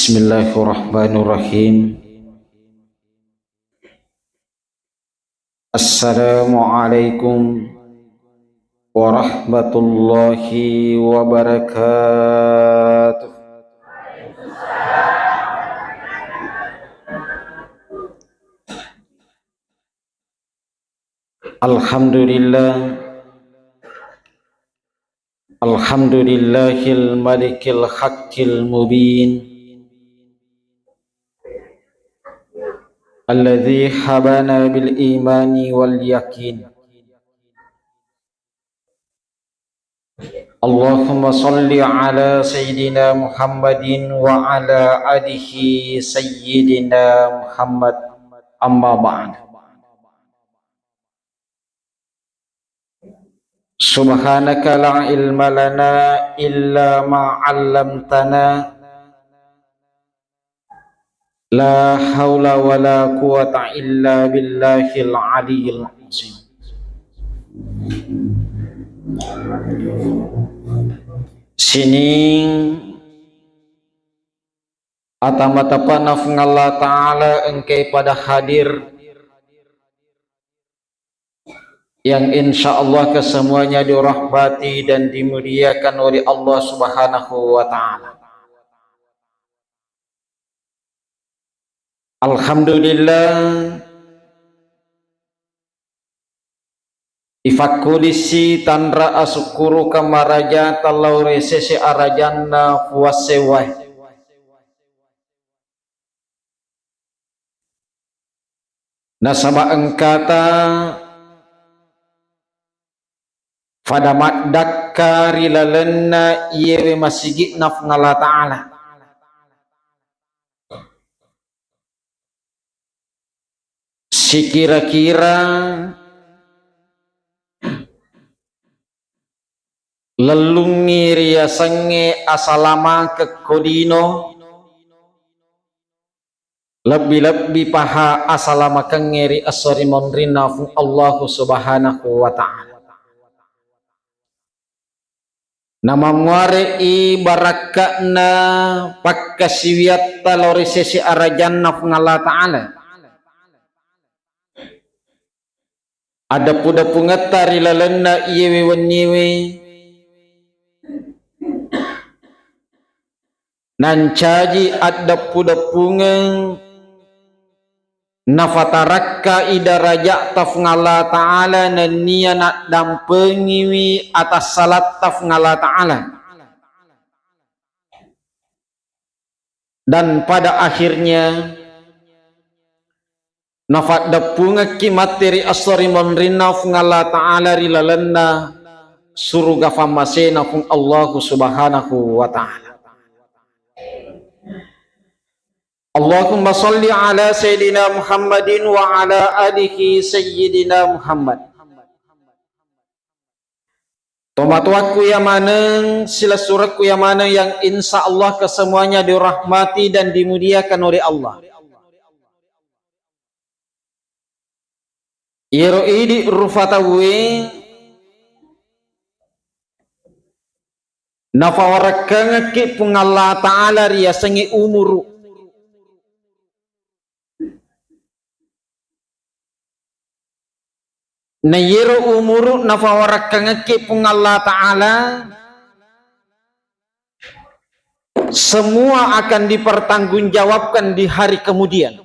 Bismillahirrahmanirrahim. Assalamualaikum warahmatullahi wabarakatuh. Alhamdulillahil malikil haqqil mubin, alladzi habana bil imani wal yakin. Allahumma salli ala sayyidina Muhammadin wa ala alihi sayyidina Muhammad, amma ba'd. Subhanaka la ilma lana illa ma 'allamtana, la haula wa la quwata illa billahil aliyyil azim. Sining atamata nafng Allah Ta'ala engkau pada hadir, yang insya Allah kesemuanya dirahmati dan dimuliakan oleh Allah Subhanahu wa Ta'ala. Alhamdulillah, ifakulisi tanra asukuru kamaraja talau resesi arajanna fuasewai. Nasaba engkata pada makdakka rilalenna iyewe masigit nafngala ta'ala. Si kira-kira lelungi riasange asalama ke kodino, lebih-lebih paha asalama kengeri asori monrina fung Allah Subhanahu wa Ta'ala. Nama muare ibarakakna pakkasiwiat talori sesi arajanna fung Allah Ta'ala. Ada puda pungatari lalenna iyewe wanyewe nancaji ada puda pungeng nafatarakka idaraja tafngala ta'ala nania nak dampengiwi atas salat tafngala ta'ala, dan pada akhirnya nafat dapunga ki materi asori monrina fungala ta'ala rilalenna suruga famasena fung Allah Subhanahu wa Ta'ala. Allahumma salli ala sayyidina Muhammadin wa ala alihi sayyidina Muhammad. Tomatuaku yang mana, sila suratku yang mana yang insya Allah kesemuanya dirahmati dan dimuliakan oleh Allah. Yero idi rufatawe nafawarakanga ki pungalla ta'ala riasangi umuru na yero umuru nafawarakanga ki pungalla ta'ala, semua akan dipertanggungjawabkan di hari kemudian.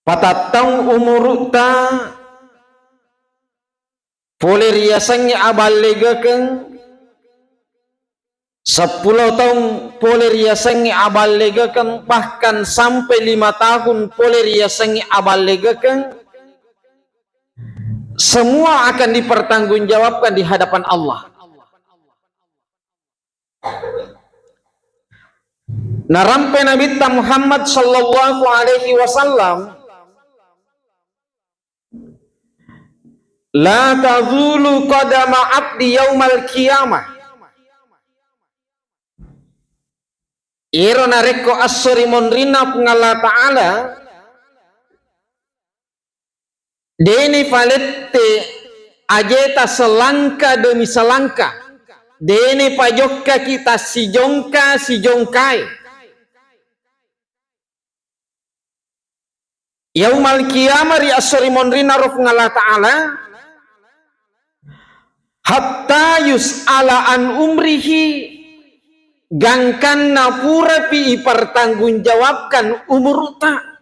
Patatang umurukta boleh riasannya aballegakan 10 tahun boleh riasannya aballegakan, bahkan sampai 5 tahun boleh riasannya aballegakan, semua akan dipertanggungjawabkan di hadapan Allah. Narampe Nabi Muhammad sallallahu alaihi wasallam, la tazulu qadama abdi yaumal qiyamah. Iro nareko asori monrina pungala ta'ala deni falette ajeta selangkah demi selangkah dene pajokka kita si jongkai yaumal qiyamah ri asrimon rina rof ngala ta'ala hatta yus'ala an umrihi gangkan napura pi pertanggungjawabkan umur ta.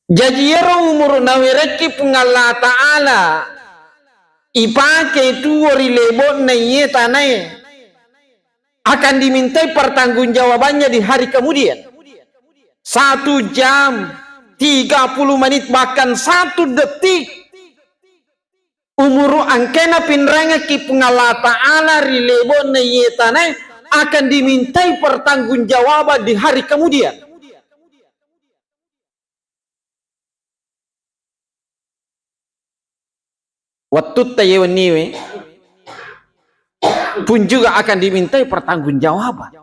Jadi umur nawireki pengala ta'ala ipake tuori lebon na iye tanai akan dimintai pertanggungjawabannya di hari kemudian. 1 jam 30 menit bahkan 1 detik umuru angkena pinranga ki pengala ta'ala rilebon na iye tanai akan dimintai pertanggungjawaban di hari kemudian. Waktu tayewan niwe pun juga akan dimintai pertanggungjawaban.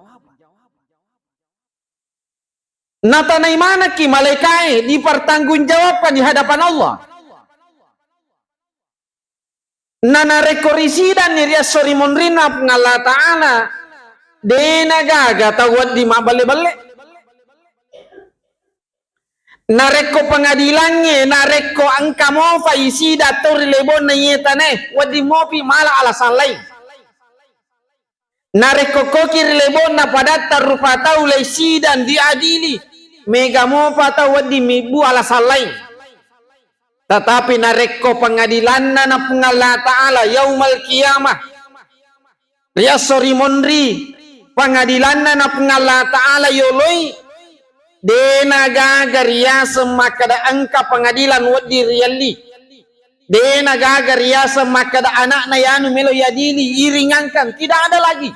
Natanai mana ki malaikai dipertanggungjawabkan di hadapan Allah. Nana rekorisi dan niria sori monrina pengala ta'ala dena gaga tawad di mabale-bale. Nareko pengadilannya, nareko angka mo faisi dator lebon na yetane, wadi mopi mala alasan lain. Nareko kokir lebon na padatta rupata ulai sidan diadili, mega mo pata wadi mibu alasan lain. Tetapi nareko pengadilan na pengala ta'ala yaumal qiyamah. Ria sori monri pengadilan na pengala ta'ala yoloi dena gagar ya semakada angka pengadilan wadi riyali dena gagar ya semakada anak na yanu melo yadili iringankan tidak ada lagi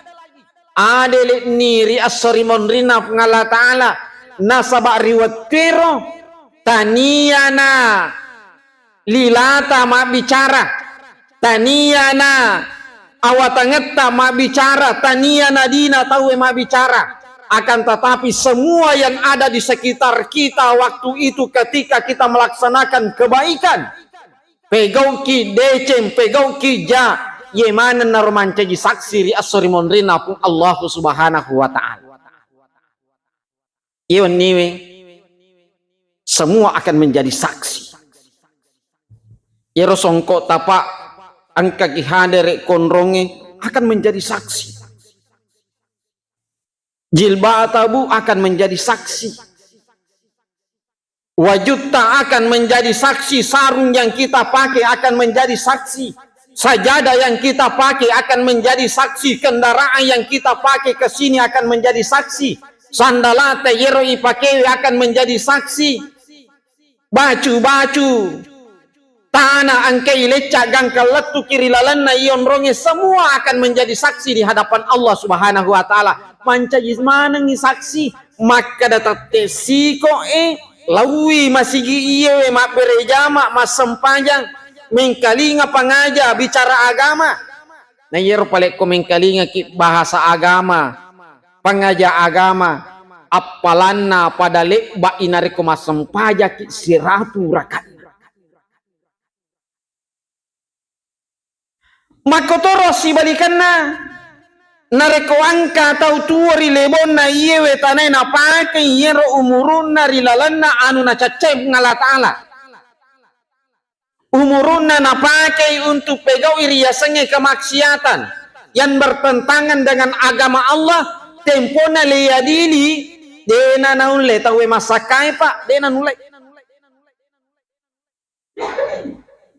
adele niri as-sorimon rina pengala ta'ala nasabak riwat pero taniyana lilata ma bicara taniyana awatangetta ma bicara taniyana dina tawe ma bicara. Akan tetapi semua yang ada di sekitar kita waktu itu ketika kita melaksanakan kebaikan pegau ki decem pegau ki ja yemana narman caji saksi ri asrimon rina pun Allah subhanahu wa ta'ala iwan niwe semua akan menjadi saksi yerosongko tapak angka kihadere konronge akan menjadi saksi. Jilbatabu akan menjadi saksi. Wajutta akan menjadi saksi. Sarung yang kita pakai akan menjadi saksi. Sajadah yang kita pakai akan menjadi saksi. Kendaraan yang kita pakai ke sini akan menjadi saksi. Sandalate yeroi pakai akan menjadi saksi. Baju-baju tanah angkai lecak gangkal letu kiri lalanna ion ronge semua akan menjadi saksi di hadapan Allah subhanahu wa ta'ala. Manca jismana ngi saksi maka datate siko lawi masigi iye mak berejama mas sempajang mengkalinga pangaja bicara agama na yero palek ko mengkalinga ki bahasa agama pangaja agama apalanna pada lekba inari ko mas sempaja ki siratu rakat makotoro si balikanna nareko angka tau tuori lebon na iyewe tanai na pake yero umurun na rilalanna anu na cacep ngala ta'ala umurun na pake untuk pegau iriasange kemaksiatan yang bertentangan dengan agama Allah tempo na leyadili dena naunle tawe masakai pak dena nulai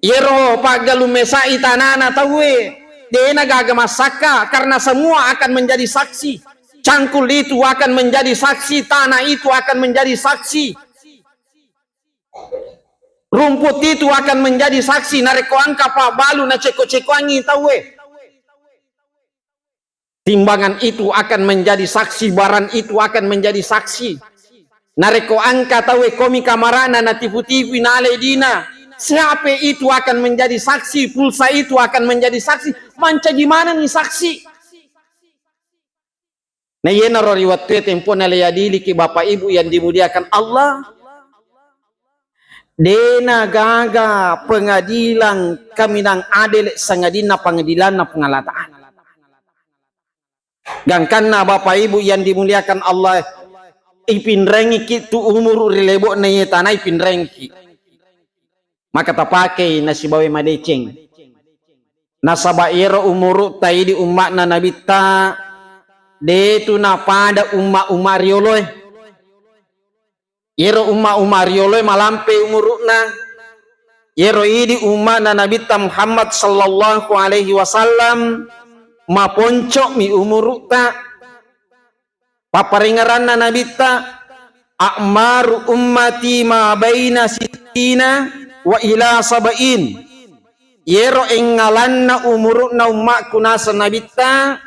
yero pagalumesa itanana tawe dena gaga masaka karena semua akan menjadi saksi. Cangkul itu akan menjadi saksi, tanah itu akan menjadi saksi. Rumput itu akan menjadi saksi. Nareko angka pak balu na ceko-ceko angin tawe. Timbangan itu akan menjadi saksi, barang itu akan menjadi saksi. Nareko angka tawe komi kamarana na tipu-tipu na aledina. Siapa itu akan menjadi saksi, pulsa itu akan menjadi saksi. Manca gimana nih saksi? Nah iya narori waktu tempo na leyadili ki bapak ibu yang dimuliakan Allah. dena gaga pengadilan kami nang adil sangadina pengadilan na pengalataan. Gangkanna Bapak Ibu yang dimuliakan Allah, ipinrengi tu umur rilebo na tanah ipinrengi. Maka tapakai nasibawe madeceng. Nasabairo umuru taidi umat na nabita detu na pada umma rioloy. Yero umma rioloy malampe umuruna. Yero idi umat na nabita Muhammad sallallahu alaihi wasallam maponco mi umuruta. Paparingaran na nabita a'maru ummati ma baina sittina wa ila sabain. Yero engalan na umurut na umat kunasa nabita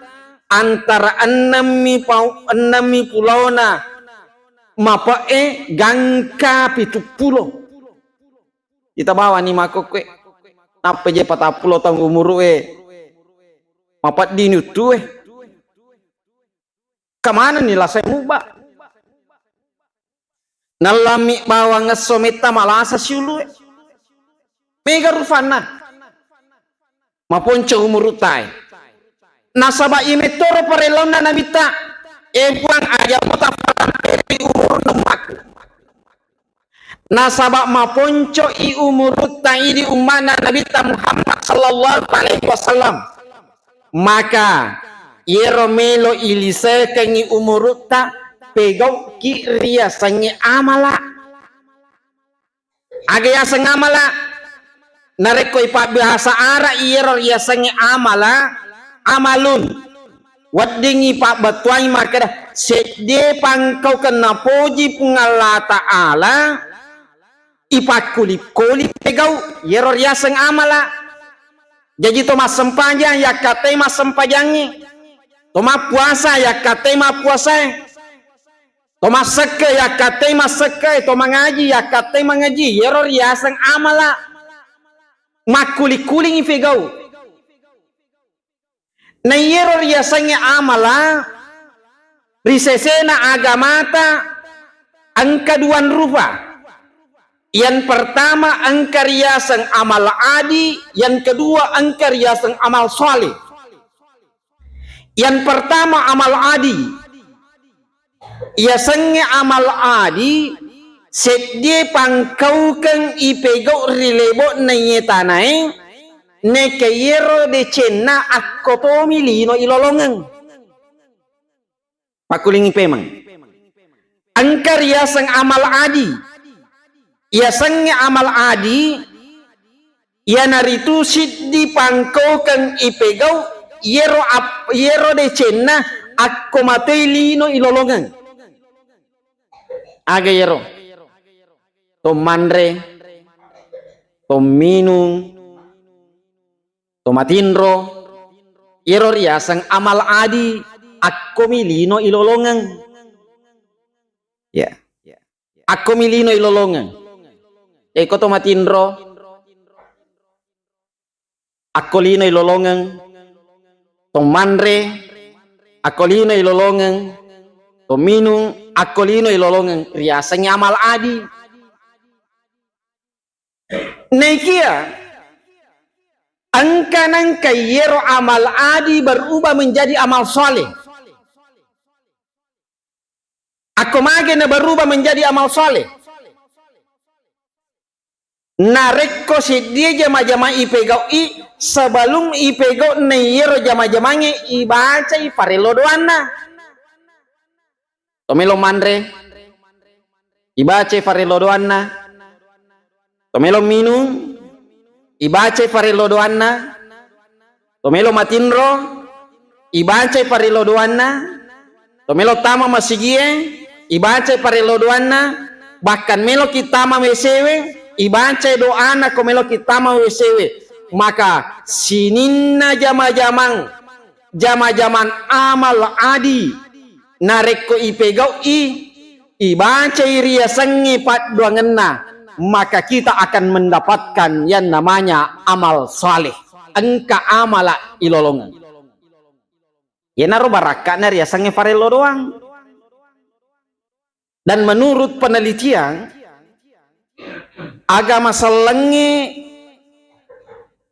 antara 6 pulau na mapae gangka 70. Kita bawa ni makokwe apa je 40 tahun umur mapat dini tu kemana nih lah saya mubah nalami bawa ngesometa malasa siulu mega rufana maponco umurutai nasaba imetoro parelona nabita buang aja mutafaran peri umur nemak nasaba maponco i umurutai di umana nabita Muhammad sallallahu alaihi wasallam maka yeromelo ilise kengi umuruta pegau ki ria sangi amala agaya sang amala nareko ipa bahasa ara iyero ya sangi amala amalun wadingi pak batuai maka sedde pangkau kena puji pungala ta'ala ipat kulip pegau yero ya sang amala jadi to mas sempajang ya kate mas sempajangi to ma puasa ya kate ma puasa to mas seke ya kate mas seke to mengaji ya kate mengaji yero ya sang amala makuli-kuling ifegau na yero ya sang amala risesena agamata angka duan rupa. Yang pertama angka riasan amal adi, yang kedua angka riasan amal soleh. Yang pertama amal adi, iasannya amal adi sedye pangkaukan ipegau rilebo na yetanai ne kayero de cena akkotomi lino ilolongan pakulingi pemang angka riasan amal adi iasannya amal adi ya naritu siddi pangkau kang ipegau yero de cena akko matei lino ilolongan aga yero to mandre to minung to matinro yero riasang amal adi akko milino ilolongan ya akko milino ilolongan eko to matindro akolino ilolongan to manre akolino ilolongan to minung akolino ilolongan riasanya amal adi nekia angka yero amal adi berubah menjadi amal soleh ako magena berubah menjadi amal soleh nareko si dia jama-jama ipegau sebelum ipegau neyero jama-jamanya ibaca iparelo doana tomelo mandre ibaca iparelo doana tomelo minum ibaca iparelo doana tomelo matinro ibaca iparelo doana tomelo tama masigie ibaca iparelo doana bahkan melo kitama mesewe ibaca doana komelo kitama wesewe maka sininna jama-jaman amal adi nareko ipegau ibaca iria sengi pat duangenna maka kita akan mendapatkan yang namanya amal saleh engka amala ilolongan ya naro baraka ria sengi farelo doang dan menurut penelitian agama selengi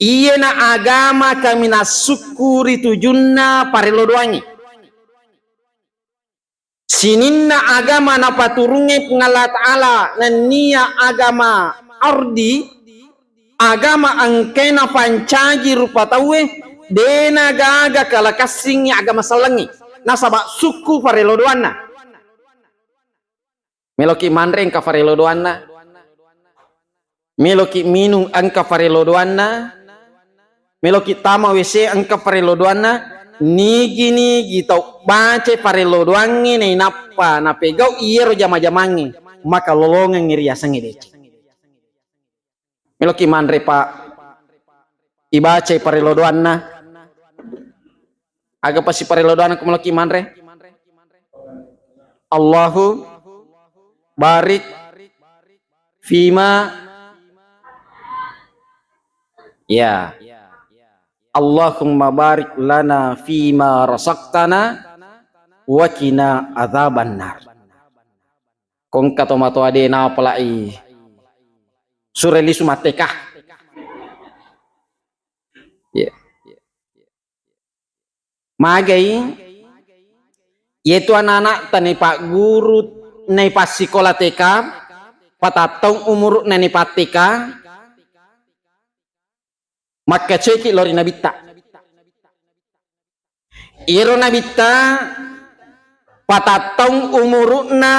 iya na agama kami na syukuri tujunna parelo doangi sininna agama na paturungi pengala ta'ala nania agama ardi agama angkena pancaji rupa tawe dena gaga kalakasingi agama selengi nasaba suku parelo doana meloki manre engka parelo doana meloki minung angka parelo doana meloki tama wc angka parelo doana nigi tau baca parelo doangi nei nappa na pegau iero jama-jamangi maka lolongan ngiriasangi dece meloki manre pak ibaca parelo doana aga pasi parelo doana meloki manre Allahu barik fima ya Allahumma barik lana fima rasaqtana wa qina adzabannar kong katomato ade na palai sureli sumateka ya magai yaitu anak-anak tani pak guru nei pas sekolah TK patatong umur nani patika maka ceki lori nabita iro nabita patatong umuruna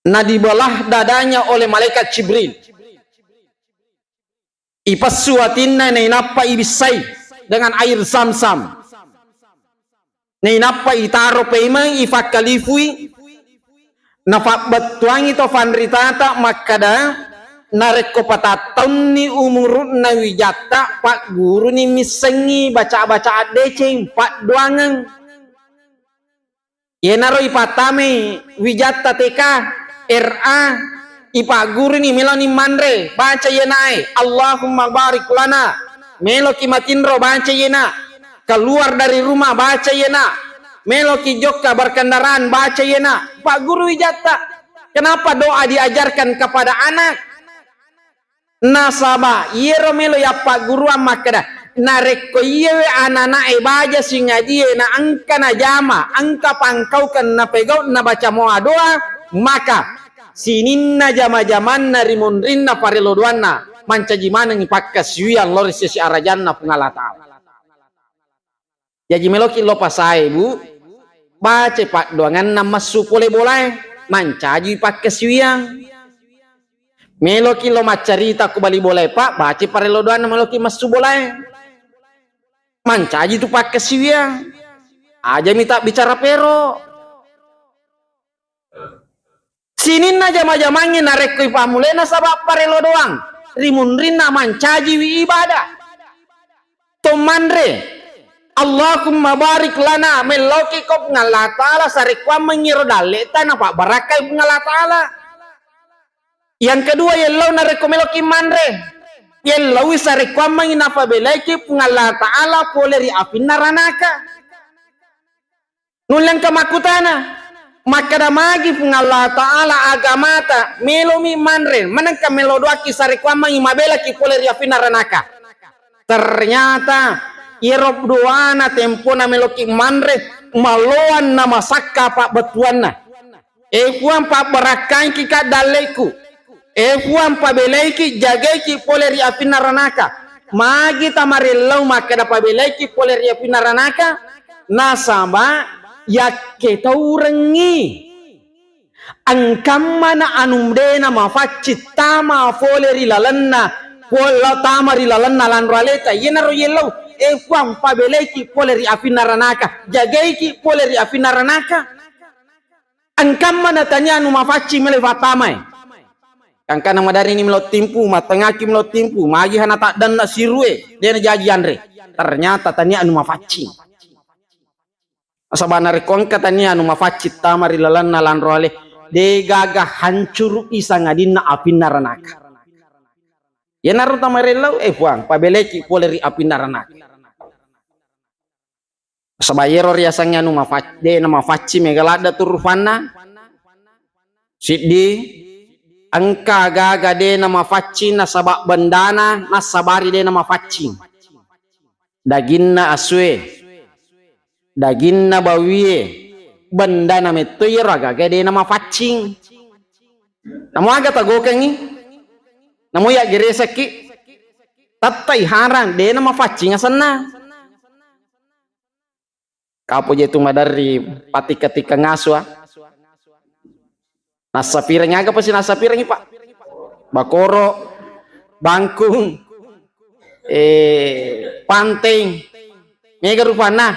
na dibelah dadanya oleh malaikat Jibril ipasuatinna nei nappa ibisai dengan air Zam-Zam nei nappa itaro peimang ifakalifui nafa batuangi to fanritata makada nareko patatong ni umurun na wijata pak guru ni misengi baca adece pak doangan yenaro ipatame wijata TK RA ipa guru ni meloni manre baca yenai Allahumma barik lana meloki matinro baca yena keluar dari rumah baca yena meloki jokka berkendaraan baca yena pak guru wijata kenapa doa diajarkan kepada anak nasaba yero melo ya pak guru makada nareko yewe anana baja singa die na angka na jama angka pangkau kan na pegau na baca moa doa maka sininna jama-jaman na rimunrinna parelo doana mancaji mana ngipakka siuyan loris si arajanna pengala ta'ala jadi meloki lo pasai bu baca pak doangan nama supole boleh mancaji pakka siuyan meloki lo macarita ku bali boleh pak baca parelo doana meloki masu boleh mancaji tu pakai siwia aja minta bicara pero sinin aja majamangin narek ku pamulena sabab parelo doang rimunrina mancaji wi ibadah tomandre Allahumma barik lana meloki kop ngala ta'ala sarikwa mengiro daleta na pak barakai ngala ta'ala. Yang kedua yellow na rekomeloki manre yellow isa rekwamang inapabeleki pungala ta'ala poleri apin naranaka nulang kamakutana makadamagi pungala ta'ala agamata melomi manre manang kamelodoaki sa rekwamang imabeleki poleri apin naranaka ternyata yerob doana tempo na meloki manre maloan na masakka pak betuanna kuang pak berakan kika daleku F1 pabeleki jageki poleri apinaranaka magi tamarillau makada pabeleki poleri apinaranaka nasaba yakke taurengi angkam mana anumdena mafacit tama poleri lalanna pola tamari lalanna lan raleta yenaro yellau F1 pabeleki poleri apinaranaka jageki poleri apinaranaka angkam mana tanya anu mafaci melevatamai kangkana madari ini melot timpu matengaki melot timpu magi hana tak dan nak sirue dia jaji andre ternyata tania anu mafaci asabana rekongka tania anu mafaci tamari lalan nalan roale de gaga hancur isa ngadina apin naranaka ya naru tamarelau buang pabeleki poleri apin naranaka sabayero riasanya anu mafaci de na mafaci megalada turufana siddi angka gaga de nama facing na sabak bandana na sabari de nama facing daginna aswe daginna bawie bandana metoira gaga de nama facing namo aga tagokengi namo ya geresaki tatai haran de nama facing asana kapo jetu madari pati ketika ngaswa nasa pirang aga pa si nasa pirang pak bakoro bangkung panteng mega rupana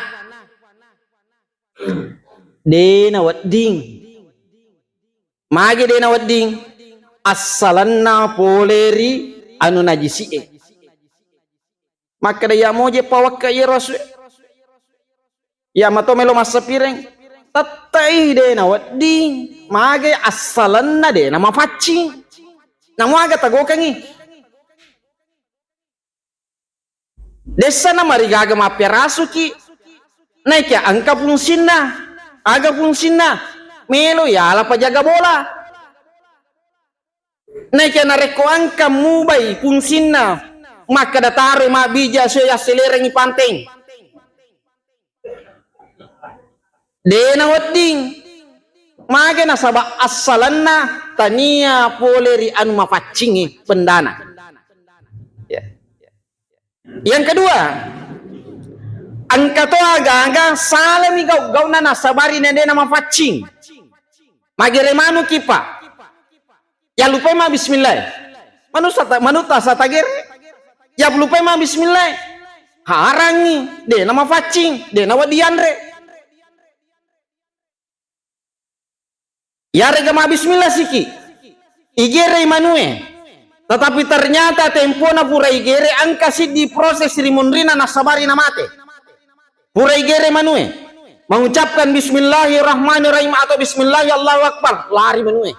de na wadding mage de na wadding asalanna poleri anu najisi maka daya moje pawak kaya rasul ya mato melo masa pireng tatai de na wadding mage asalanna de na mafaci namo aga tagokangi desa na marigaga maperasuki naik ya angka fungsinna aga fungsinna melo ya ala pajaga bola naik ya nareko angka mubai fungsinna maka datare ma bija saya selerengi panteng dena wadding mage nasaba asalanna tania poleri anu mafacingi pendana ya. Yang kedua angka to aga salami gau na nasabari nende na mafacing mage remanu kipa ya lupa ma bismillah manuta satagere ya lupa ma bismillah harangi de na mafacing de na wadianre ya rega ma bismillah siki igere manue tetapi ternyata tempo na pura igere angka si di proses rimunrina nasabari na mate pura igere manue mengucapkan bismillahirrahmanirrahim atau bismillah Allahu akbar lari manue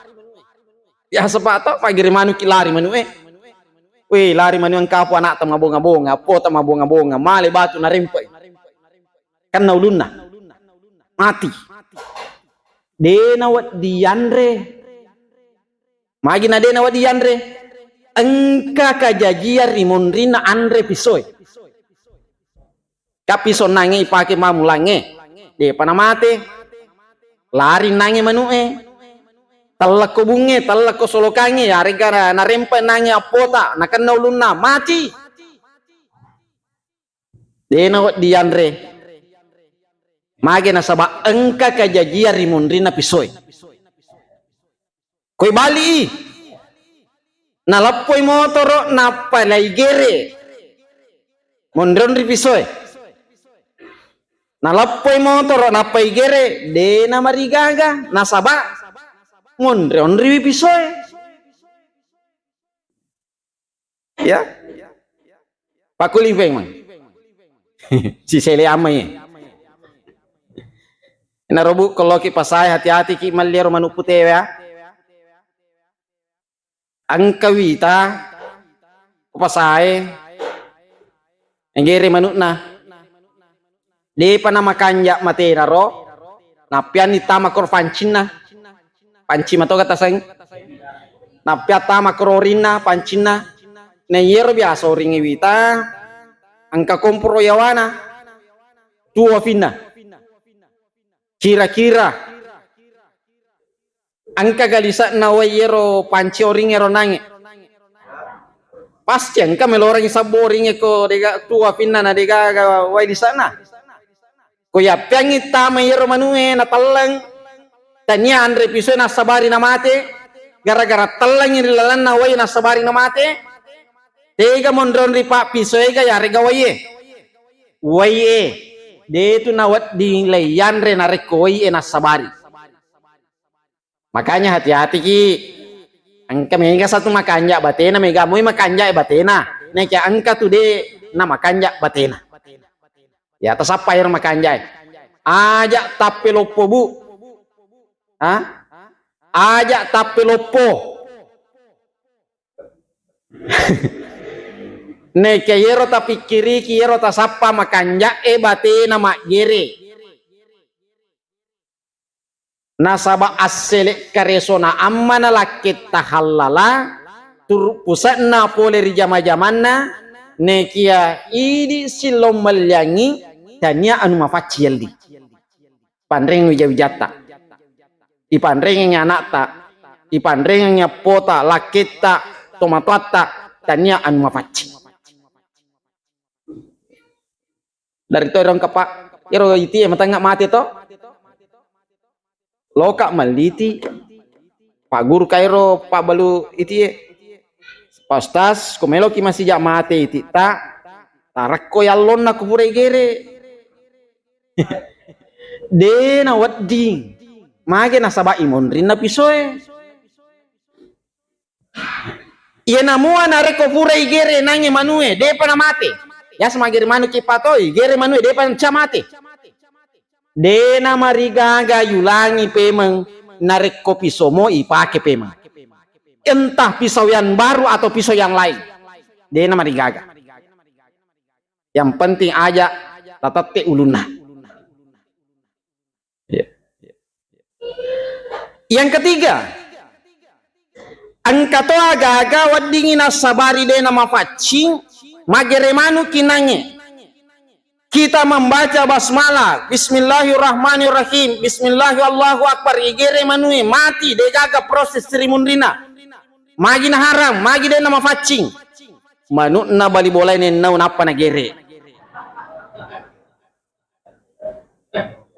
ya sepato pagiri manu ki lari manue weh lari manu ang kapo anak ta mabonga-bonga po ta mabonga-bonga male batu na rempe kan naulunna mati dena wat diandre magina dena wat diandre engka kajajia rimonrina andre pisoy kapiso nange ipake mamulange de panamate lari nange manue talako bunge talako solokange arega na rempe nange apota nakan naulunna mati dena wat diandre mage nasaba engka kajajia rimunrina pisoy koi bali nalapoy motoro napalaigere mondron ri pisoy nalapoy motoro napaigere de na marigaga nasaba mondron ri pisoy ya pakuli mang si sele amay narobu kalau ki pasai hati-hati ki maliaro manupute ya angkawita pasai engere manutna de panama kanja mate naro napian itama kor pancina panci mato kata sang napia tama kororina pancina ne yero biasa ringi wita angka kompro yawana tua fina kira-kira angka galisa na wayero panci oringero nange pasti angka meloreng saboringe ko dega tua finna na dega way di sana ko ya piangi tama yero manue na talang tanya andre piso na sabari na mate gara-gara talang ni lalan na way na sabari na mate dega mondron ri pa piso ega ya rega waye de itu nawat di layandre na rekoi na sabari makanya hati-hati ki angka mega satu makanja batena mega moi makanja batena nek ya angka tu de na makanja batena ya atas apa yang makanja aja tapi lopo bu aja tapi lopo ne kayero tapi kiri kiyero tasapa makanja bate nama gere nasaba aselek karesona ammana lakit tahallala tur pusatna poleri jama-jamanna nekia idi silom melyangi tania anu mafaci yaldi pandreng wija-wijata ipandrengnya anakta ipandrengnya pota lakita tomatata tania anu mafaci dari to orang kepak iro iti matanga mati to loka maliti pak guru kairo pak balu iti pastas komelo ki masih jak mati iti ta tarakko yallon na kubure gere de na wadding mage na saba imondrin na pisoe iya namua na reko pure gere nange manue de pa na mate ya semagir manu kipatoi gere manu depan camate de na marigaga yulangi pemeng narik kopi somo ipake pemeng entah pisau yang baru atau pisau yang lain de na marigaga yang penting aja tatate uluna yang ketiga angkato aga-aga waddingina sabari de na mafacing mageremanu kinange kita membaca basmalah bismillahirrahmanirrahim bismillahirrahmanirrahim igere manue mati de jaga proses cerimundina magina haram magi de nama facing manutna bali bolai nau napa na gere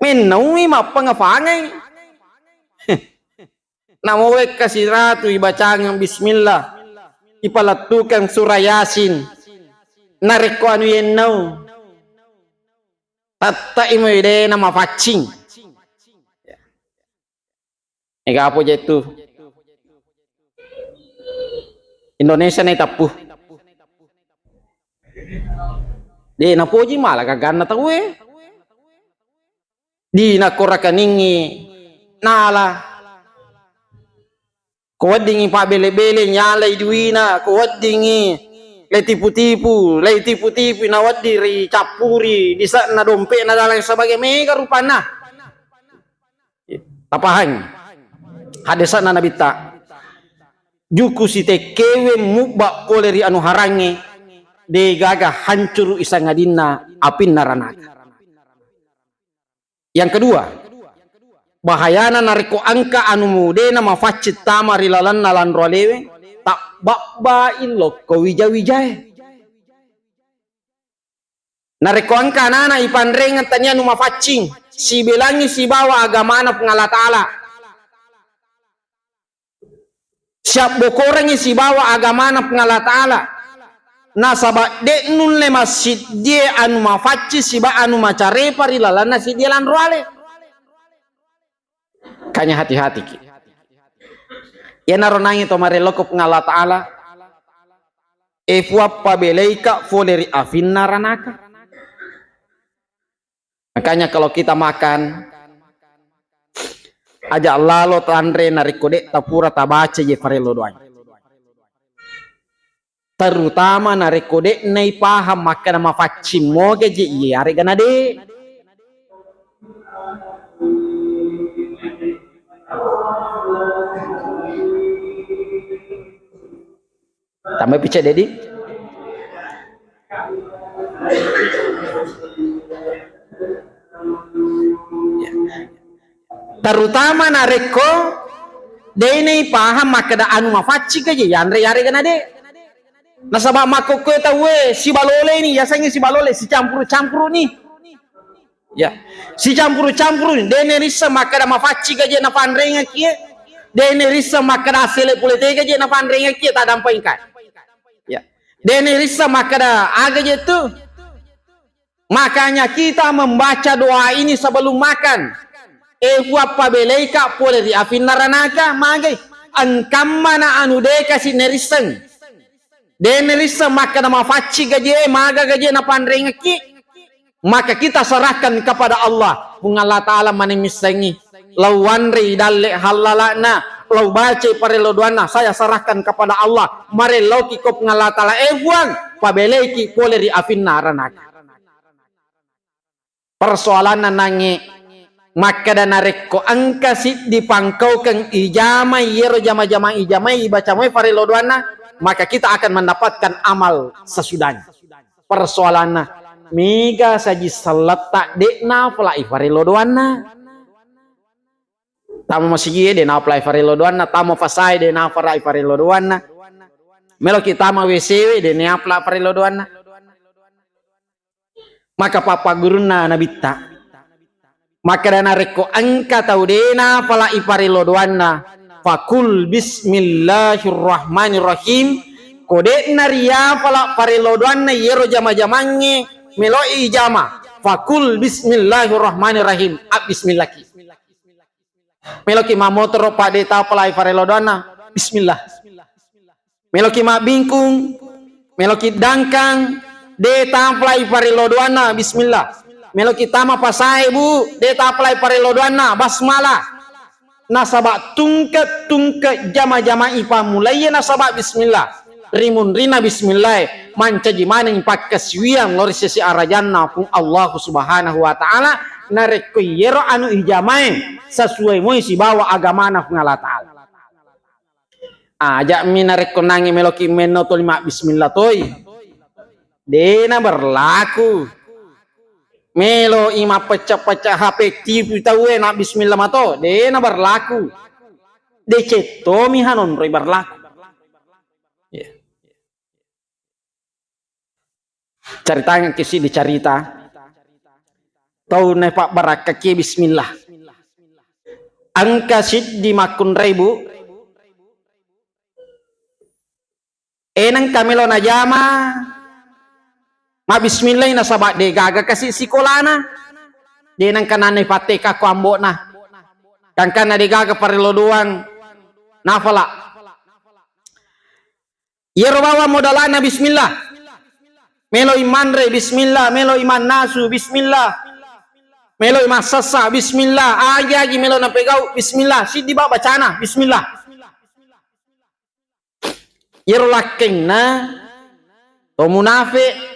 men naui mapa ngafangai namo wek kasih ratu ibacang bismillah ipalatukan surah yasin nareko anu yenau tatta imoide nama facing ega apa jatuh Indonesia nih tapuh de na poji malah kagana tahu di na korakaningi nala kowadingi pa bele-bele nyalai duina kowadingi lay tipu-tipu na wadiri capuri di na dompet na dalang sebagai mega rupana tapahan hadesa na nabita juku si tekewe mubak poleri anu harange de gaga hancur isangadina apin naranaka yang kedua bahayana nariko angka anu mude na mafacit tamari lalan nalan rolewe tak bakbain lo ko wija-wijae nareko angka nana ipandrengan tanya nu mafacing si belangi si bawa agama na pengala ta'ala siap bokorengi si bawa agama na pengala ta'ala na sabak dek nun le masjid dia anu mafaci si ba anu macare parilalan na si dia lan roale kanya hati-hati ki ya naronangi to mareloko pengala ta'ala efuappa beleika foleri afin naranaka makanya kalau kita makan aja lalo tandre narikode tapura tabace je farelo doang terutama narikode nei paham makan ma facim moge je iya are ganade tambah pice dedi terutama nareko dene paham makada anu mafaci kaje yandre yare ganade nasaba makoko tawe si balole ini biasanya si balole si campur-campur nih ya si campur-campur dene risa makada mafaci kaje na pandrenga kie dene risa makada asele politik kaje na pandrenga kie tak dampai kan ya dene risa makada aga je tu makanya kita membaca doa ini sebelum makan efuappa beleika poleri afin naranaka magai angkamana anu de kasi neriseng de nerisa maka nama faci gaje maga gaje na pandrenga ki maka kita serahkan kepada Allah Allah taala manemisengi lawanri dalle halalana lau baca parelo doana saya serahkan kepada Allah mare loki kop ngala taala efuang pabeleiki poleri afin naranaka persoalan nange maka dana rekko angka sit dipangkau keng ijama yero jama-jama ijama ibaca moy farilo doana, maka kita akan mendapatkan amal sesudahnya. Persoalannya mega saji salat tak dekna pelai farilo doana, tamu masih de na pelai farilo doana, tamu fasai de na pelai farilo doana, melo kita ma WC de na pelai farilo doana. Maka papa guruna nabita, maka dana reko angka tau dena pala iparilo doana, fakul bismillahirrahmanirrahim, kode naria pala parilo doana yero jama-jamange meloi jama, fakul bismillahirrahmanirrahim, bismillaki meloki ma motor pade tau pala iparilo doana bismillah, meloki ma bingkung meloki dangkang de taplai parilo doana bismillah, melo kita ma pasai bu de taplai parilo doana basmalah, nasaba tungke jama-jama ipa mulai nasaba bismillah, rimun rina bismillah, mancaji maneng pakas wiang lori sesi arajanna pun Allah subhanahu wa ta'ala nareko yero anu ijamain sesuai moy si bawa agamana pun Allah ta'ala. Ajak minareko nangi meloki menoto lima bismillah toy dena berlaku melo ima pecah-pecah HP TV tahu nak bismillah mato dena berlaku DC Tommy hanon roi berlaku yeah. Ceritanya kisi dicerita tahu ne Pak Barakaki bismillah angka sid di makun ribu enang kamelo najama ma bismillah na sabat de gaga kasih sikolana de nang kanane pateka ko ambo na kan kana de gaga parilo doang nafala yero bawa modalana bismillah, melo iman re bismillah, melo iman nasu bismillah, melo iman sasa bismillah, agi melo na pegau bismillah, si di baba bacana bismillah, yero lakeng na to munafik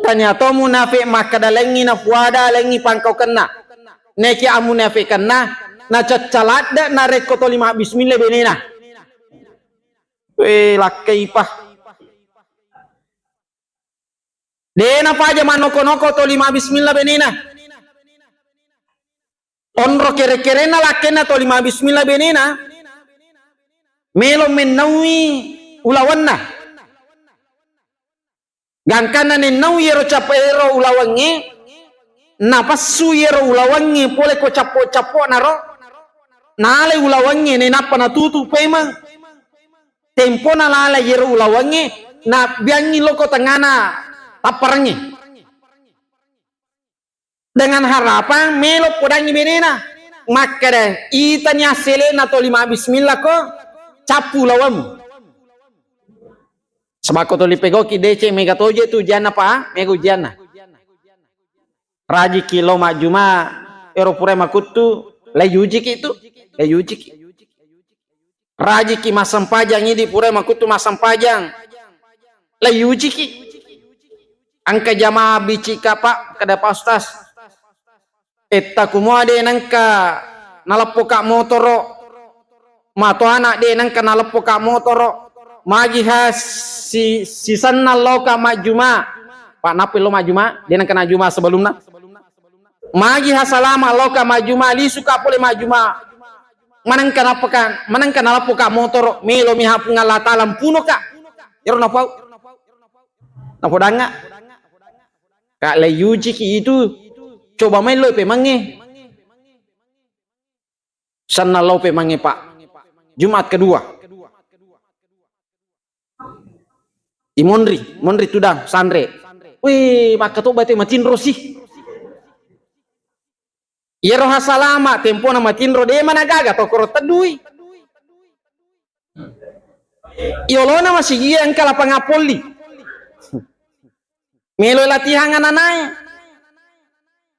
tanya to munafik maka dalengi na puada lengi pangkau kena neki amu munafik kena na cacalat da na reko to lima bismillah benena we lakai pah dena paja manoko-noko to lima bismillah benena onro kere-kere na lakena to lima bismillah benena melo menawi ulawanna gangkana ni nau yero capero ulawangi napasu yero ulawangi pole ko capo naro nale ulawangi ne napa na tutu pemang tempo na lala yero ulawangi na biangi loko tengana taparangi dengan harapan melo podangi benena maka deh itanya selena to lima bismillah ko capu lawamu sebako toli pegoki DC mega toje tu jana pa mego jana raji kilo majuma ero pure makutu le yuji ki itu le yuji ki raji ki masam pajang ini pure makutu masam pajang le yuji ki angka jama bici kapa kada pa ustaz etta kumuade nangka nalapo ka motoro mato anak de nangka nalapo ka motoro magi has si sanna loka majuma pak napi lo majuma dia nang kena juma sebelumnya magi hasalama loka majuma li suka pole majuma manang kana lapoka motor melo miha pungala talam puno ka yero napau napodanga ka le yuji ki itu coba main lo pe mange sanna lo pe mange pak Jumat kedua Monri tudang sandre. Wih, maka tuh bate matin rosi. Yero hasalama tempo na matin ro de mana gaga to koro tadui. Iolona masih iya engka lapang apoli. Melo latihan ananaya.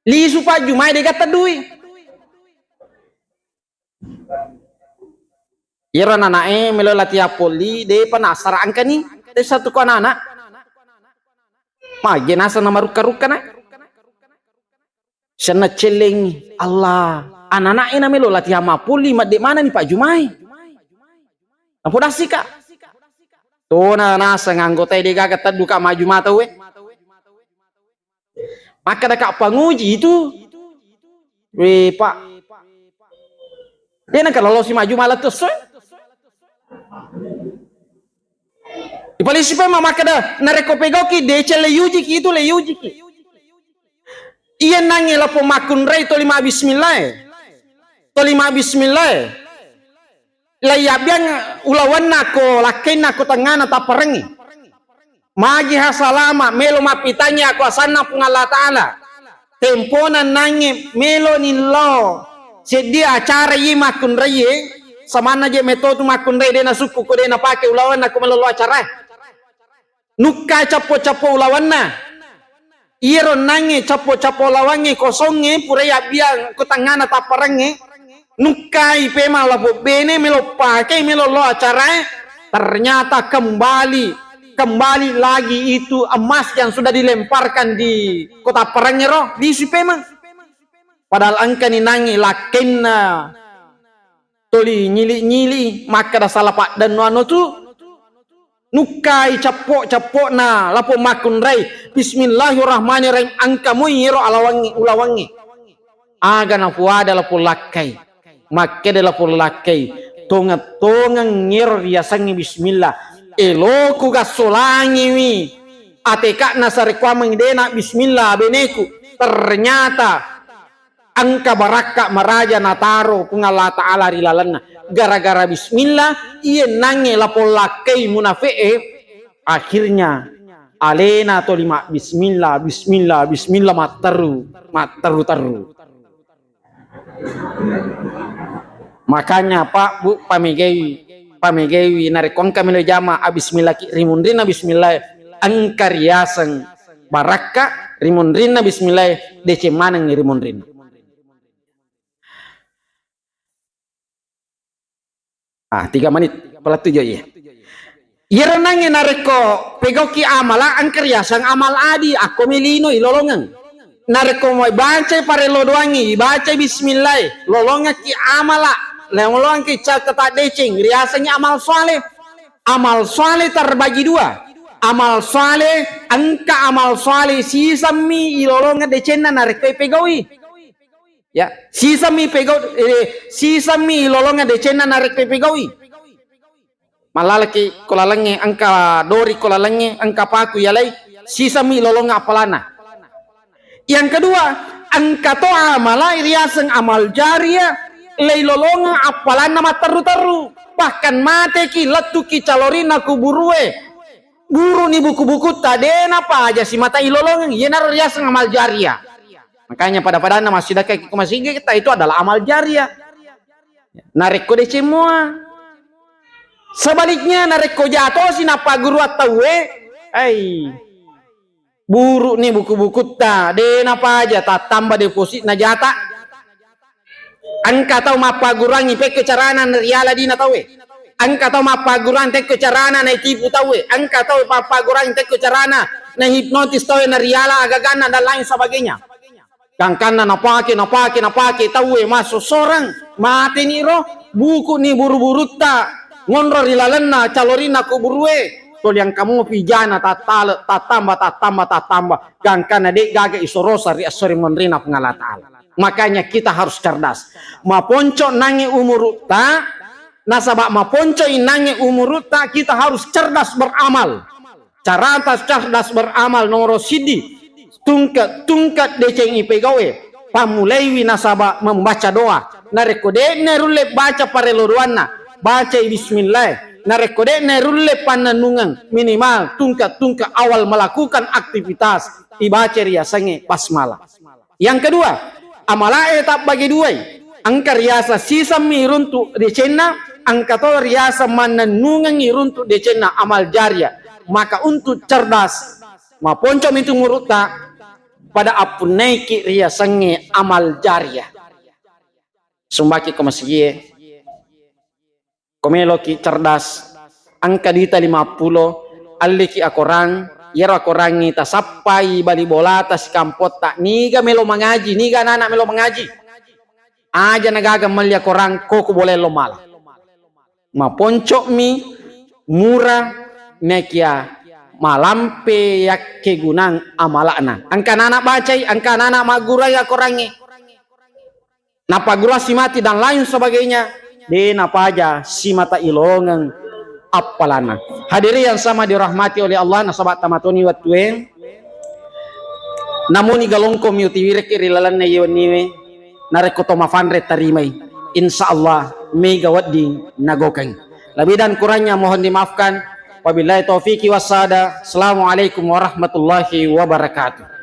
Li supa jumai de gata dui. Yero nanae melo latihan poli de penasaran kan ni. Satu ko anak magi nasa na maruka-ruka na Sana celeng Allah. Anak-anak ini melo latihan mapuli di mana nih Pak Jumai? Apa dah sih Kak? Tuh nasa anggota dia kata duka maju mata we. Maka ada Kak penguji itu. We Pak. Dia nak kalau si maju malah terus. Ipalisi pa maka dah nareko pegoki dece leyuji ki itu leyuji ki. Iya nangi lapo makun ray to lima bismillah. To lima bismillah. Layabiang ulawan nako lakin nako tangana taparengi. Magi hasalama melo mapitanya aku asana pung Allah Ta'ala. Temponan nangi melo nilo. Sedia acara yi makun ray samana je metode makun ray dena suku ko dena pake ulawan nako melolo acara. Nuka capo-capo ulawanna iro nange capo-capo lawange kosonge pura ya biang kutangana taparange nukai pema labo bene melo pakai melo lo acara ternyata kembali lagi itu emas yang sudah dilemparkan di kota Parangnya roh di pema padahal angka ni nange lakenna toli nyili maka dah salah pak dan wano tu nukai capok na lapo makun ray bismillahirrahmanirrahim angka muiro ulawangi aga na puada lapo lakai makke de lapo lakai tonga ngir riasangi bismillah eloku gasolangi wi ateka nasarikwa mengdena bismillah beneku ternyata angka baraka maraja nataro pungala ta'ala rilalanna gara-gara bismillah iya nange lapo lakai munafi'e akhirnya alena to lima bismillah mataru makanya Pak Bu pamegewi narikong kami lo jama bismillah rimundrina bismillah angkariasan baraka rimundrina bismillah dece manang rimundrina. Ah, 3 menit pala 7 ya. Ira nange nareko pegoki amala angkerya sang amal adi aku melino ilolongan. Nareko mo baca pare lodoangi baca bismillah lolonga ki amala lolonga ki kata decing riasanya amal soleh. Amal soleh terbagi 2. Amal soleh angka amal soleh sisami ilolonga decena nareko pegowi. Ya, sisami lolonga decena narek pegawi. Malalaki kolalange angka dori kolalange angka paku yalai sisami lolonga apalana. Yang kedua, angka to amala iriasan amal jariah lei lolonga apalana mataru-taru. Bahkan mate ki latu ki calorina kuburue. Guru ni buku-buku tadena pa aja si mata ilolonga yenar riasan amal jariah. Makanya pada masih dakai masih kita itu adalah amal jariah. Narik kode semua. Sebaliknya narik ko jatuh sinapa guru atau buruk nih buku-buku ta den apa aja tak tambah deposit na jata. Angka tahu mapa gurangi pe kecarana riala dina tahu angka tahu mapa guran te kecarana na tipu tahu angka tahu mapa guran te kecarana na hipnotis tahu na riala agagana dan lain sebagainya. Kangkana napake tahu masuk sorang mati ni roh buku ni buru-buru ta ngonro rilalena calorina kuburue tol yang kamu pijana tatambah kangkana dek gaga isorosa ri asori monrina pengala ta'ala. Makanya kita harus cerdas maponco nangi umur ta nasabak maponco inangi umur ta kita harus cerdas beramal cara atas cerdas beramal nomor sidi tungkat deceng ipegawe pamulaiwi nasaba membaca doa narekode nerulle baca pareloruanna baca bismillah narekode nerulle pananungan minimal tungkat awal melakukan aktivitas dibaca riasange basmalah. Yang kedua amala etap bagi 2 angka riasa sisa miruntu decena angka to riasa mananungan iruntu decena amal jariah. Maka untuk cerdas maponco itu muruta pada apun naiki riasange amal jariah. Sumbaki komasiye komelo ki cerdas angka dita 50 aliki akorang yero korangi ta sappai bali bola tas kampot tak niga melo mengaji, niga anak melo mengaji aja nagaga malia korang koko boleh lo mala ma poncok mi murah nekia malampe yak kegunang amalakna angka anak bacai angka anak magura ya korangi napa gura si mati dan lain sebagainya de napa aja si mata ilongan apalana. Hadiri yang sama dirahmati oleh Allah nasabat tamatoni watuen namun igalongko miuti wirek irilalan na yoniwe narekoto mafandre tarimai insyaallah mega waddi nagokeng lebih dan kurangnya mohon dimaafkan wabillahi taufiqi wassada. Assalamualaikum warahmatullahi wabarakatuh.